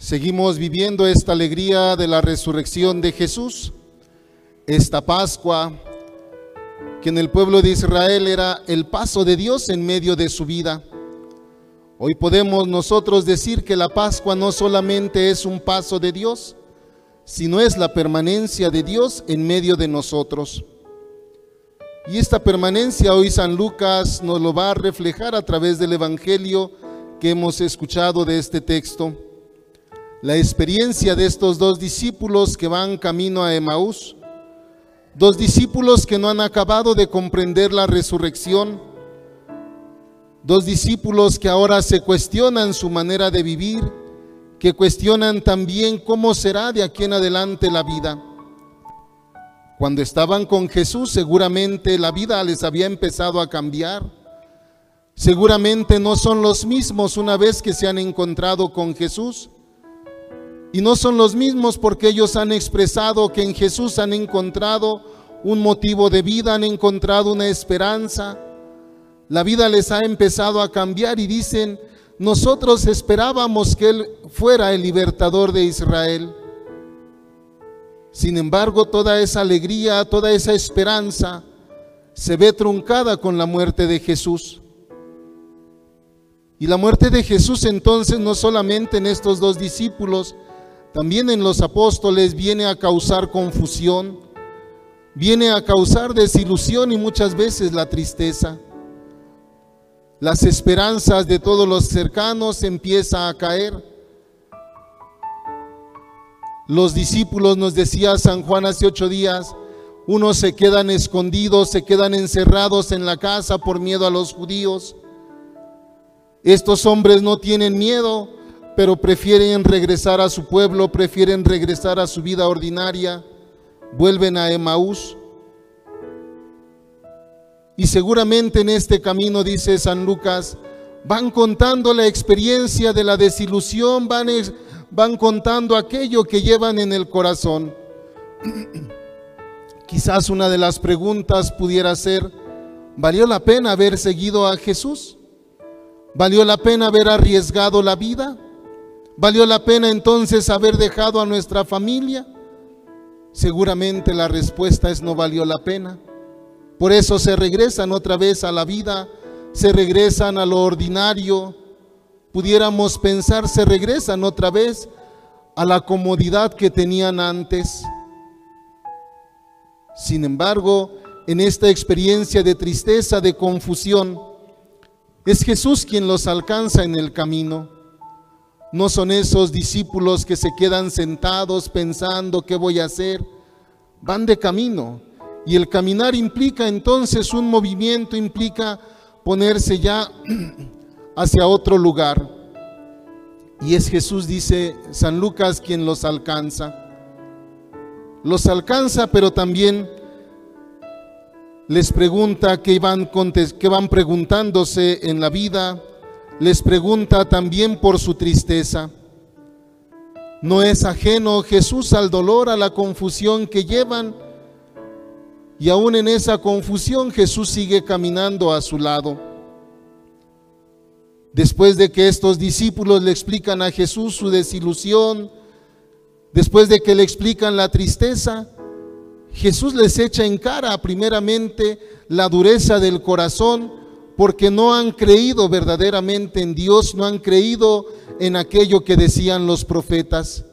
Seguimos viviendo esta alegría de la resurrección de Jesús, esta Pascua que en el pueblo de Israel era el paso de Dios en medio de su vida. Hoy podemos nosotros decir que la Pascua no solamente es un paso de Dios, sino es la permanencia de Dios en medio de nosotros. Y esta permanencia hoy San Lucas nos lo va a reflejar a través del Evangelio que hemos escuchado de este texto. La experiencia de estos dos discípulos que van camino a Emaús, dos discípulos que no han acabado de comprender la resurrección, dos discípulos que ahora se cuestionan su manera de vivir, que cuestionan también cómo será de aquí en adelante la vida. Cuando estaban con Jesús, seguramente la vida les había empezado a cambiar. Seguramente no son los mismos una vez que se han encontrado con Jesús. Y no son los mismos porque ellos han expresado que en Jesús han encontrado un motivo de vida, han encontrado una esperanza. La vida les ha empezado a cambiar y dicen: nosotros esperábamos que Él fuera el libertador de Israel. Sin embargo, toda esa alegría, toda esa esperanza se ve truncada con la muerte de Jesús. Y la muerte de Jesús entonces no solamente en estos dos discípulos, también en los apóstoles viene a causar confusión, viene a causar desilusión y muchas veces la tristeza. Las esperanzas de todos los cercanos empiezan a caer. Los discípulos, nos decía San Juan hace 8 días, unos se quedan escondidos, se quedan encerrados en la casa por miedo a los judíos. Estos hombres no tienen miedo, pero prefieren regresar a su pueblo, prefieren regresar a su vida ordinaria, vuelven a Emaús. Y seguramente en este camino, dice San Lucas, van contando la experiencia de la desilusión, van contando aquello que llevan en el corazón. Quizás una de las preguntas pudiera ser: ¿valió la pena haber seguido a Jesús? ¿Valió la pena haber arriesgado la vida? ¿Valió la pena entonces haber dejado a nuestra familia? Seguramente la respuesta es: no valió la pena. Por eso se regresan otra vez a la vida, se regresan a lo ordinario. Pudiéramos pensar, se regresan otra vez a la comodidad que tenían antes. Sin embargo, en esta experiencia de tristeza, de confusión, es Jesús quien los alcanza en el camino. No son esos discípulos que se quedan sentados pensando qué voy a hacer. Van de camino, y el caminar implica entonces un movimiento, implica ponerse ya hacia otro lugar. Y es Jesús, dice San Lucas, quien los alcanza. Los alcanza, pero también les pregunta qué van preguntándose en la vida. Les pregunta también por su tristeza. No es ajeno Jesús al dolor, a la confusión que llevan, y aún en esa confusión Jesús sigue caminando a su lado. Después de que estos discípulos le explican a Jesús su desilusión, después de que le explican la tristeza, Jesús les echa en cara primeramente la dureza del corazón, porque no han creído verdaderamente en Dios, no han creído en aquello que decían los profetas.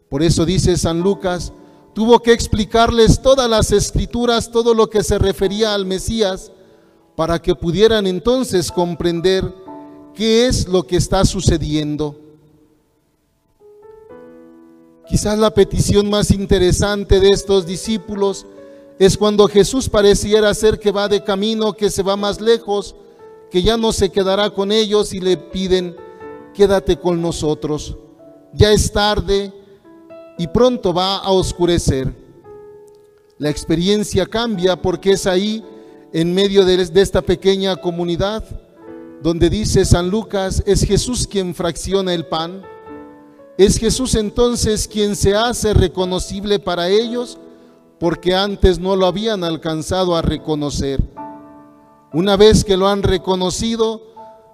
Por eso dice San Lucas, tuvo que explicarles todas las escrituras, todo lo que se refería al Mesías, para que pudieran entonces comprender qué es lo que está sucediendo. Quizás la petición más interesante de estos discípulos es cuando Jesús pareciera ser que va de camino, que se va más lejos, que ya no se quedará con ellos, y le piden: quédate con nosotros, ya es tarde y pronto va a oscurecer. La experiencia cambia, porque es ahí, en medio de esta pequeña comunidad, donde dice San Lucas, es Jesús quien fracciona el pan. Es Jesús entonces quien se hace reconocible para ellos, porque antes no lo habían alcanzado a reconocer. Una vez que lo han reconocido,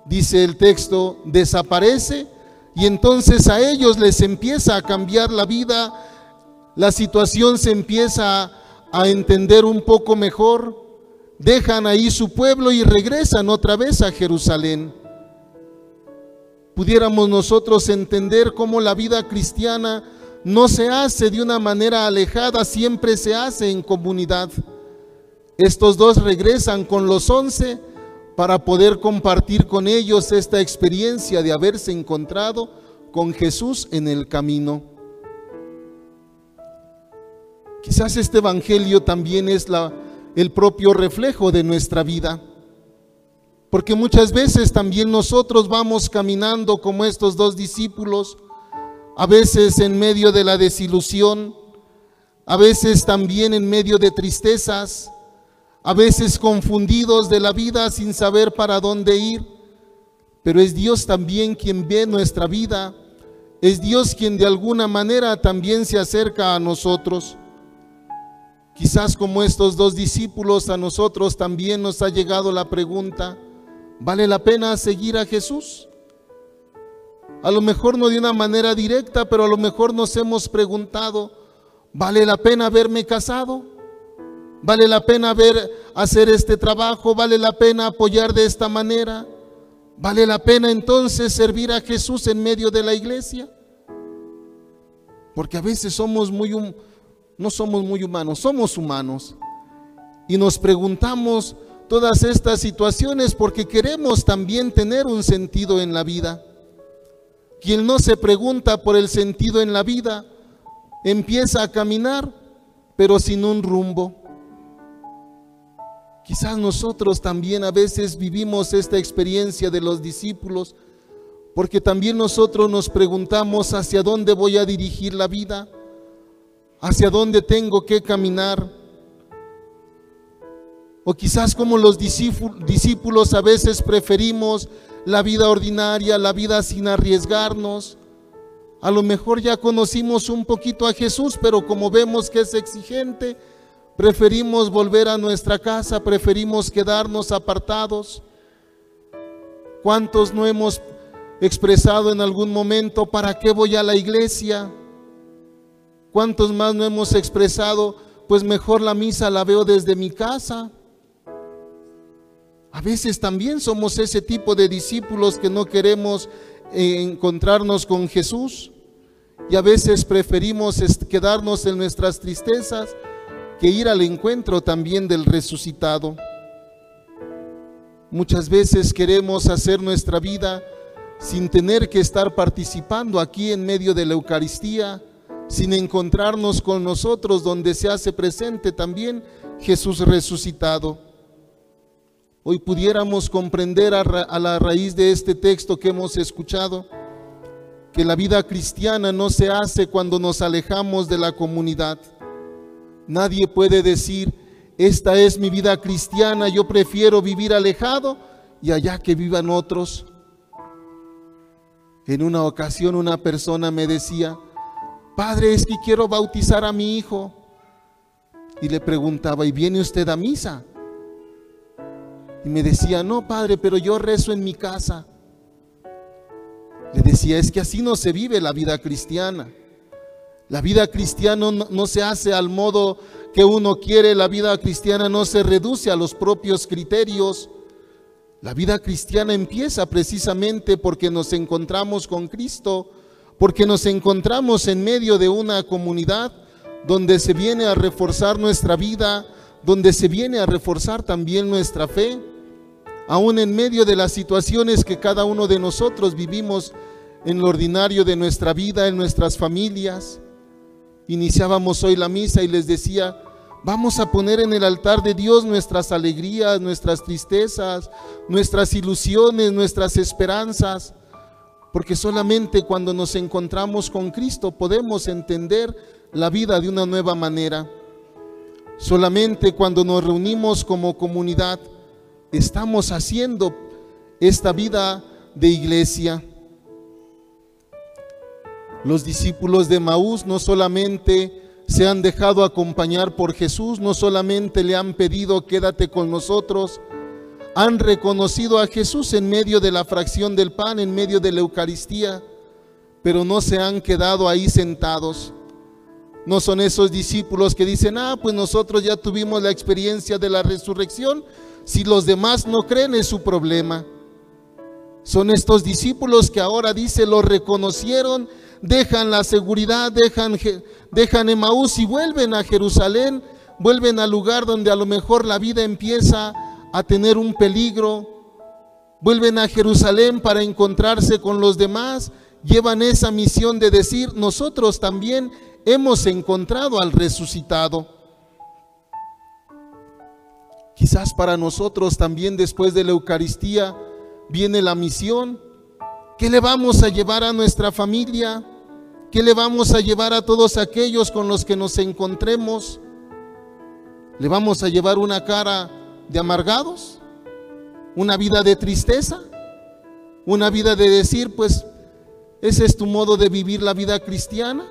dice el texto, desaparece Y entonces a ellos les empieza a cambiar la vida, la situación se empieza a entender un poco mejor, dejan ahí su pueblo y regresan otra vez a Jerusalén. Pudiéramos nosotros entender cómo la vida cristiana no se hace de una manera alejada, siempre se hace en comunidad. Estos dos regresan con los 11 para poder compartir con ellos esta experiencia de haberse encontrado con Jesús en el camino. Quizás este evangelio también es el propio reflejo de nuestra vida, porque muchas veces también nosotros vamos caminando como estos dos discípulos, a veces en medio de la desilusión, a veces también en medio de tristezas, a veces confundidos de la vida sin saber para dónde ir, pero es Dios también quien ve nuestra vida, es Dios quien de alguna manera también se acerca a nosotros. Quizás como estos dos discípulos, a nosotros también nos ha llegado la pregunta: ¿vale la pena seguir a Jesús? A lo mejor no de una manera directa, pero a lo mejor nos hemos preguntado: ¿vale la pena haberme casado? ¿Vale la pena hacer este trabajo? ¿Vale la pena apoyar de esta manera? ¿Vale la pena entonces servir a Jesús en medio de la iglesia? Porque a veces no somos muy humanos, somos humanos. Y nos preguntamos todas estas situaciones porque queremos también tener un sentido en la vida. Quien no se pregunta por el sentido en la vida, empieza a caminar, pero sin un rumbo. Quizás nosotros también a veces vivimos esta experiencia de los discípulos, porque también nosotros nos preguntamos hacia dónde voy a dirigir la vida, hacia dónde tengo que caminar. O quizás como los discípulos a veces preferimos la vida ordinaria, la vida sin arriesgarnos. A lo mejor ya conocimos un poquito a Jesús, pero como vemos que es exigente, preferimos volver a nuestra casa, preferimos quedarnos apartados. ¿Cuántos no hemos expresado en algún momento: ¿para qué voy a la iglesia? ¿Cuántos más no hemos expresado: pues mejor la misa la veo desde mi casa? A veces también somos ese tipo de discípulos que no queremos encontrarnos con Jesús, y a veces preferimos quedarnos en nuestras tristezas que ir al encuentro también del resucitado. Muchas veces queremos hacer nuestra vida sin tener que estar participando aquí en medio de la Eucaristía, sin encontrarnos con nosotros donde se hace presente también Jesús resucitado. Hoy pudiéramos comprender a la raíz de este texto que hemos escuchado, que la vida cristiana no se hace cuando nos alejamos de la comunidad. Nadie puede decir: esta es mi vida cristiana, yo prefiero vivir alejado y allá que vivan otros. En una ocasión una persona me decía: padre, es que quiero bautizar a mi hijo. Y le preguntaba: ¿y viene usted a misa? Y me decía: no, padre, pero yo rezo en mi casa. Le decía: es que así no se vive la vida cristiana. La vida cristiana no se hace al modo que uno quiere. La vida cristiana no se reduce a los propios criterios. La vida cristiana empieza precisamente porque nos encontramos con Cristo, porque nos encontramos en medio de una comunidad donde se viene a reforzar nuestra vida, donde se viene a reforzar también nuestra fe, aún en medio de las situaciones que cada uno de nosotros vivimos en lo ordinario de nuestra vida, en nuestras familias. Iniciábamos hoy la misa y les decía: vamos a poner en el altar de Dios nuestras alegrías, nuestras tristezas, nuestras ilusiones, nuestras esperanzas, porque solamente cuando nos encontramos con Cristo podemos entender la vida de una nueva manera. Solamente cuando nos reunimos como comunidad estamos haciendo esta vida de iglesia. Los discípulos de Emaús no solamente se han dejado acompañar por Jesús, no solamente le han pedido: quédate con nosotros, han reconocido a Jesús en medio de la fracción del pan, en medio de la Eucaristía. pero no se han quedado ahí sentados. No son esos discípulos que dicen, pues nosotros ya tuvimos la experiencia de la resurrección, si los demás no creen es su problema. Son estos discípulos que ahora dice, lo reconocieron, dejan la seguridad, dejan Emaús y vuelven a Jerusalén, vuelven al lugar donde a lo mejor la vida empieza a tener un peligro, vuelven a Jerusalén para encontrarse con los demás, llevan esa misión de decir, nosotros también hemos encontrado al resucitado. Quizás para nosotros también después de la Eucaristía viene la misión. ¿Qué le vamos a llevar a nuestra familia? ¿Qué le vamos a llevar a todos aquellos con los que nos encontremos? ¿Le vamos a llevar una cara de amargados? ¿Una vida de tristeza? ¿Una vida de decir, pues, ese es tu modo de vivir la vida cristiana?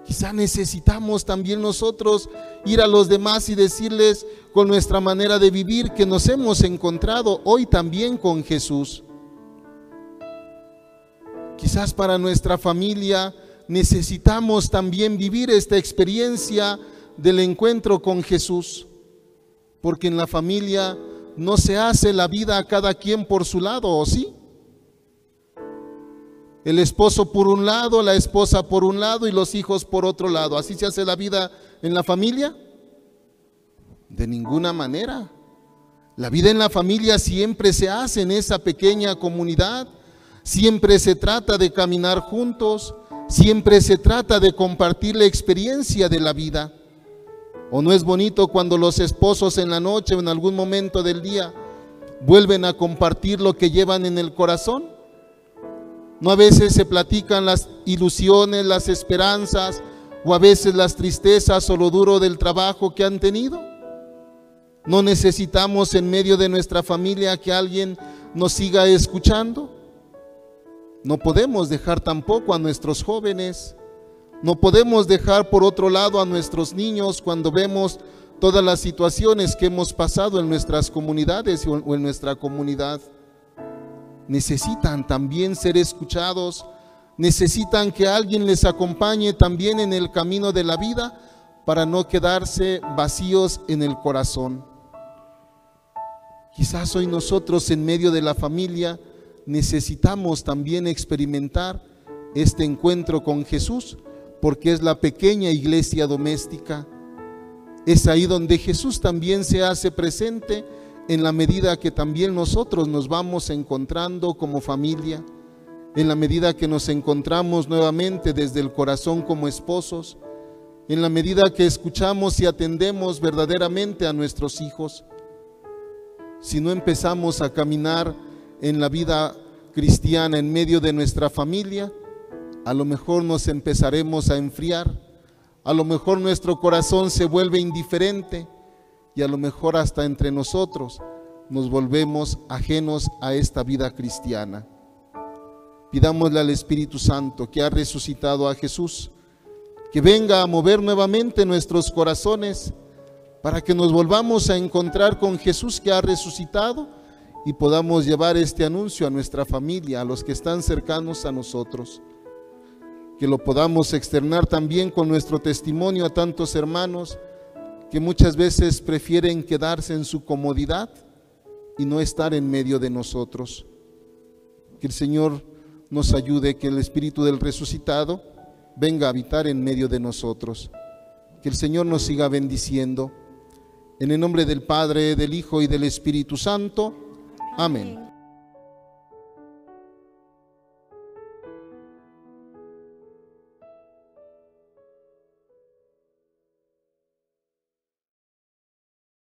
Quizá necesitamos también nosotros ir a los demás y decirles con nuestra manera de vivir que nos hemos encontrado hoy también con Jesús. Quizás para nuestra familia necesitamos también vivir esta experiencia del encuentro con Jesús, porque en la familia no se hace la vida a cada quien por su lado, ¿o sí? El esposo por un lado, la esposa por un lado y los hijos por otro lado. ¿Así se hace la vida en la familia? De ninguna manera. La vida en la familia siempre se hace en esa pequeña comunidad, siempre se trata de caminar juntos, siempre se trata de compartir la experiencia de la vida. ¿O no es bonito cuando los esposos en la noche o en algún momento del día vuelven a compartir lo que llevan en el corazón? ¿No a veces se platican las ilusiones, las esperanzas, o a veces las tristezas o lo duro del trabajo que han tenido? ¿No necesitamos en medio de nuestra familia que alguien nos siga escuchando? No podemos dejar tampoco a nuestros jóvenes, no podemos dejar por otro lado a nuestros niños cuando vemos todas las situaciones que hemos pasado en nuestras comunidades o en nuestra comunidad. Necesitan también ser escuchados, necesitan que alguien les acompañe también en el camino de la vida para no quedarse vacíos en el corazón. Quizás hoy nosotros en medio de la familia necesitamos también experimentar este encuentro con Jesús, porque es la pequeña iglesia doméstica. Es ahí donde Jesús también se hace presente en la medida que también nosotros nos vamos encontrando como familia, en la medida que nos encontramos nuevamente desde el corazón como esposos, en la medida que escuchamos y atendemos verdaderamente a nuestros hijos. Si no empezamos a caminar en la vida cristiana en medio de nuestra familia, a lo mejor nos empezaremos a enfriar, a lo mejor nuestro corazón se vuelve indiferente y a lo mejor hasta entre nosotros nos volvemos ajenos a esta vida cristiana. Pidámosle al Espíritu Santo que ha resucitado a Jesús, que venga a mover nuevamente nuestros corazones para que nos volvamos a encontrar con Jesús que ha resucitado y podamos llevar este anuncio a nuestra familia, a los que están cercanos a nosotros. Que lo podamos externar también con nuestro testimonio a tantos hermanos que muchas veces prefieren quedarse en su comodidad y no estar en medio de nosotros. Que el Señor nos ayude, que el Espíritu del resucitado venga a habitar en medio de nosotros. Que el Señor nos siga bendiciendo. En el nombre del Padre, del Hijo y del Espíritu Santo. Amén.